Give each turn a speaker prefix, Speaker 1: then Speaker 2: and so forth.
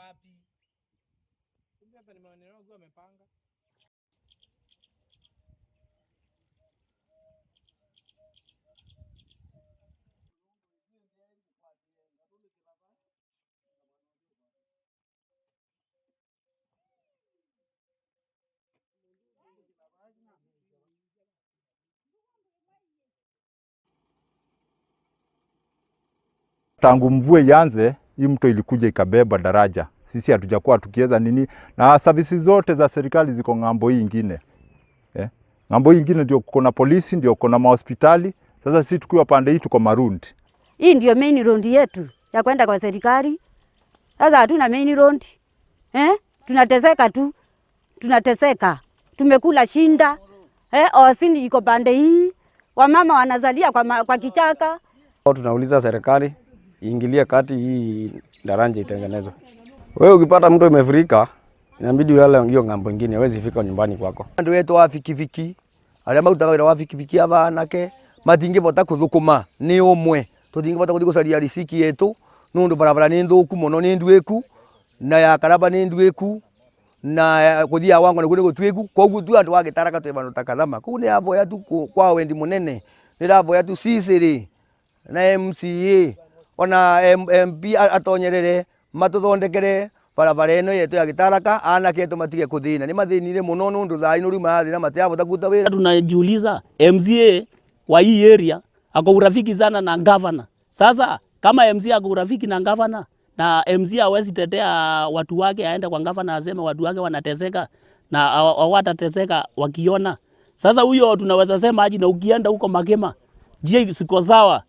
Speaker 1: wapi? Kumbe hapa ni maeneo yangu yamepanga.
Speaker 2: Tangu mvua ianze, hii mto ilikuja ikabeba daraja. Sisi hatujakuwa tukiweza nini, na services zote za serikali ziko ng'ambo hii ingine. Ng'ambo hii ingine ndio kuna polisi, ndio kuna mahospitali. Sasa sisi tukiwa pande hii tuko Marundi.
Speaker 3: Hii ndio main road yetu ya kwenda kwa serikali. Sasa hatuna main road. Tunateseka tu. Tunateseka. Tumekula shinda. Osini iko pande hii. Wamama wanazalia kwa kichaka.
Speaker 4: Tunauliza serikali iingilie kati, hii daraja itengenezwe. Wewe ukipata mtu imefurika, inabidi yale hiyo ng'ambo nyingine hawezi fika nyumbani kwako.
Speaker 5: Ndio wetu wa fikifiki, aria mautaga wa fikifiki abanake matingivota kuthukuma ni umwe. Tutingivota kuthigucaria risiki yetu, nundu barabara ni nthuku muno, ni ndweku na ya karaba ni ndweku na kuthia wangu ni gutweku. Koguo tu andu wagitaraka twe bandu takathama ku ni abo ya tu kwa wendi munene, ni abo ya tu sisiri na MCA ona MP atonyerere matuthondekere barabara eno yetu ya gitaraka anake yetu matige kuthina ni mathinire muno nundu thai nuri mathina matiabota kuta wira.
Speaker 6: Tunajiuliza MCA wa hii area ako urafiki sana na governor. Sasa kama MCA ako urafiki na governor na MCA hawezi tetea watu wake, aende kwa governor aseme watu wake wanateseka na hawatateseka wakiona. Sasa huyo tunaweza sema aje, na ukienda huko Makema njia siko sawa.